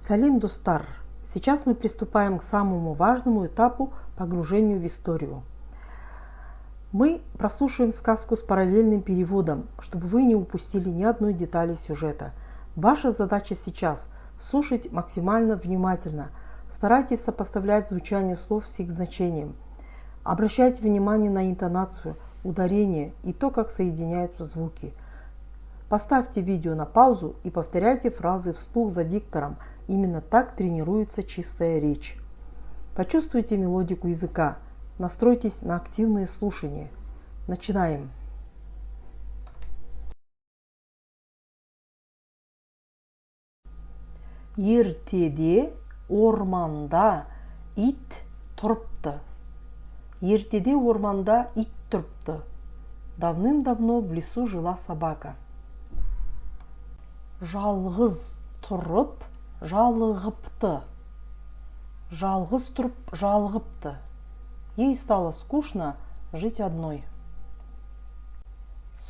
Салим, достар! Сейчас мы приступаем к самому важному этапу погружению в историю. Мы прослушаем сказку с параллельным переводом, чтобы вы не упустили ни одной детали сюжета. Ваша задача сейчас – слушать максимально внимательно. Старайтесь сопоставлять звучание слов с их значением. Обращайте внимание на интонацию, ударение и то, как соединяются звуки. Поставьте видео на паузу и повторяйте фразы вслух за диктором. Именно так тренируется чистая речь. Почувствуйте мелодику языка. Настройтесь на активное слушание. Начинаем. Ертеде орманда ит тұрыпты. Ертеде орманда ит тұрыпты. Давным-давно в лесу жила собака. Жалғыз тұрып, жалығыпты. Жалғыз тұрып, жалығыпты. Ей стало скучно жить одной.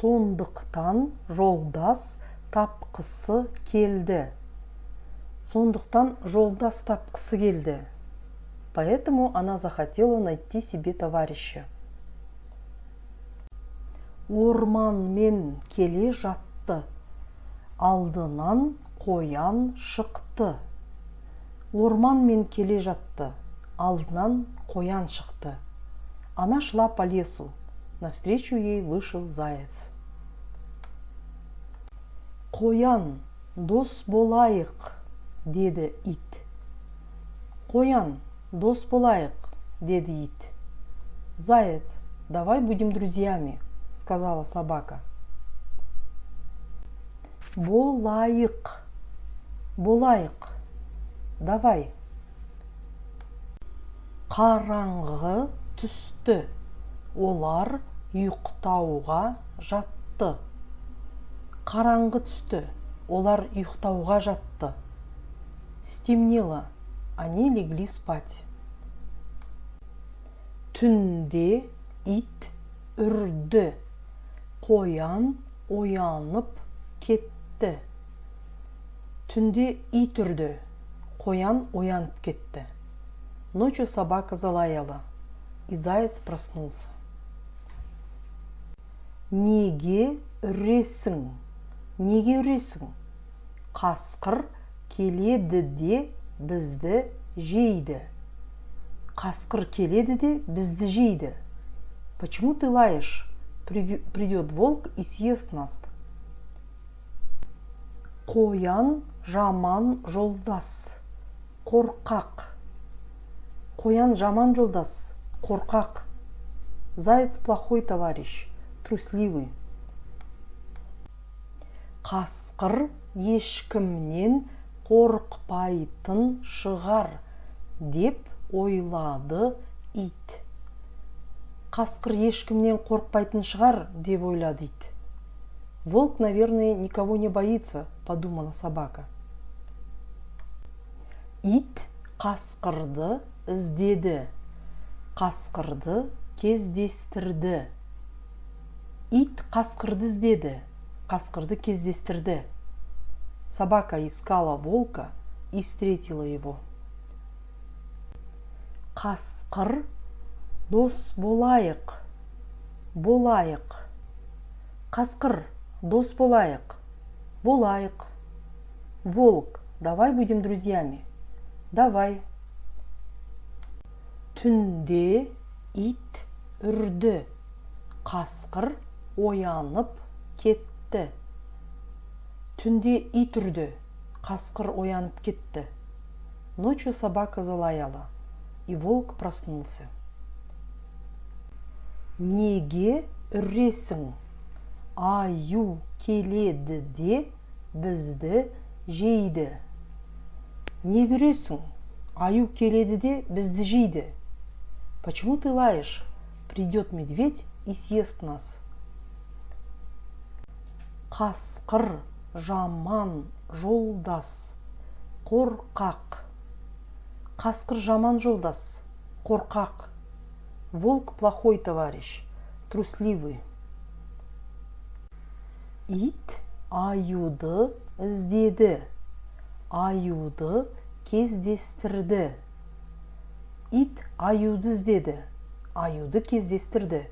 Сондықтан жолдас тапқысы келді. Сондықтан жолдас тапқысы келді. Поэтому она захотела найти себе товарища. Орманмен келе жатты. Алдынан қоян шықты. Орманмен келе жатты. Алдынан қоян шықты. Она шла по лесу. Навстречу ей вышел заяц. Қоян, дос болайық, деді ит. Қоян, дос болайық, деді ит. Заяц, давай будем друзьями, сказала собака. Болайық, болайық, давай. Қараңғы түсті. Олар ұйықтауға жатты. Қараңғы түсті. Олар ұйықтауға жатты. Стемнело. Они легли спать. Түнде ит үрді. Қоян оянып кетті. Түнде ит үрді. Қоян оянып кетті. Ночью собака залаяла, и заяц проснулся. Неге үресің? Неге үресің? Қасқыр келеді де бізді жейді. Қасқыр келеді де бізді жейді. Почему ты лаешь? Придет волк и съест нас. Қоян жаман жолдас, қорқақ. Қоян жаман жолдас, қорқақ. Заяц плохой товарищ, трусливый. Қасқыр ешкімнен қорықпайтын шығар, деп ойлады ит. Қасқыр ешкімнен қорықпайтын шығар, деп ойлады ит. Волк, наверное, никого не боится, подумала собака. Ит қасқырды іздеді. Қасқырды кездестірді. Ит қасқырды іздеді. Қасқырды кездестірді. Собака искала волка и встретила его. Қасқыр, дос болайық. Болайық. Қасқыр, дос болайық. Болайық. Волк, давай будем друзьями. Давай. Түнде ит үрді. Қасқыр оянып кетті. Түнде ит үрді. Қасқыр оянып кетті. Ночью собака залаяла, и волк проснулся. Неге үресің? Аю келеді де бізді жейді. Неге үресің? Аю келеді де бізді жейді. Почему ты лаешь? Придет медведь и съест нас. Қасқыр жаман жолдас, қорқақ. Қасқыр жаман жолдас, қорқақ. Волк плохой товарищ, трусливый. Ит аюды іздеді. Аюды кездестірді. Ит аюды іздеді. Аюды кездестірді.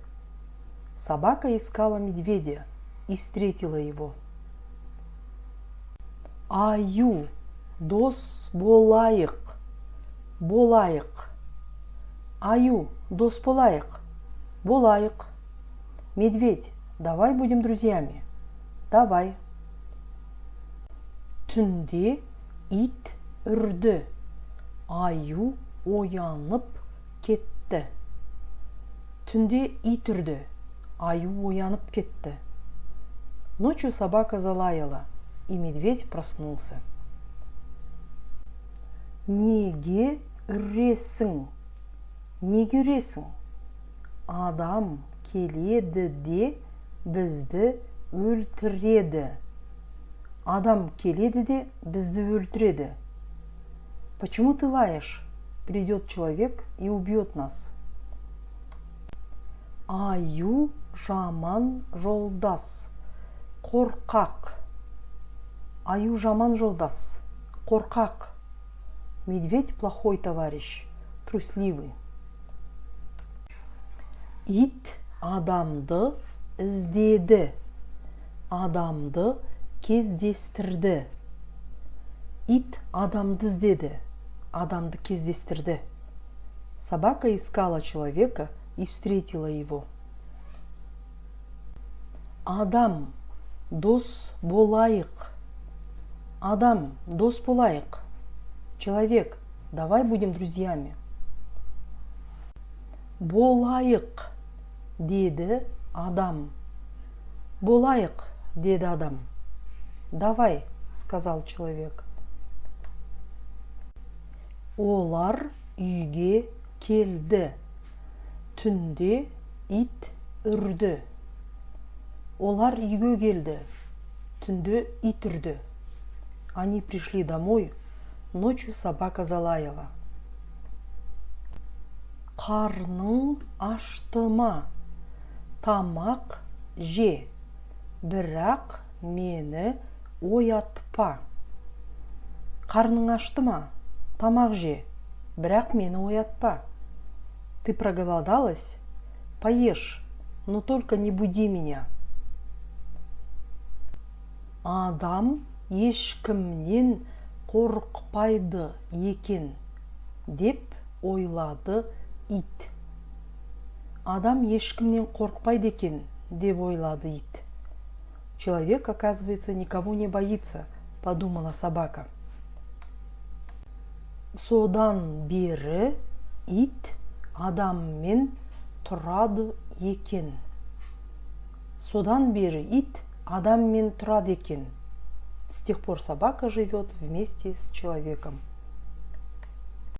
Собака искала медведя и встретила его. Аю, дос болайық. Болайық. Аю, дос болайық. Болайық. Медведь, давай будем друзьями. Давай. Түнде ит үрді. Аю оянып кетті. Түнде ит үрді. Аю оянып кетті. Ночью собака залаяла, и медведь проснулся. Неге үресің? Неге үресің? Адам келеді де бізді өлтіреді. Адам келеді де бізді өлтіреді. Почему ты лаешь? Придет человек и убьет нас. Аю жаман жолдас. Қорқақ. Аю жаман жолдас. Қорқақ. Медведь плохой товарищ. Трусливый. Ит адамды іздеді. Адамды кездестірді. Ит адамды іздеді. Адамды кездестірді. Собака искала человека и встретила его. Адам, дос болайық. Адам, дос болайық. Человек, давай будем друзьями. Болайық, деді адам. Болайық, деді адам. Давай, сказал человек. Олар үйге келді. Түнде ит үрді. Олар үйге келді. Түнде ит үрді. Они пришли домой. Ночью собака залаяла. Қарның ашты ма? Тамақ же. Бірақ мені оятпа. Қарның ашты ма? Тамақ же. Бірақ мені оятпа. Ты проголодалась? Поешь, но только не буди меня. Адам ешкімнен қорықпайды екен, деп ойлады ит. Адам ешкімнен қорықпайды екен, деп ойлады ит. Человек, оказывается, никого не боится, подумала собака. Содан бері ит адаммен тұрады екен. Содан бері ит адаммен тұрады екен. С тех пор собака живет вместе с человеком.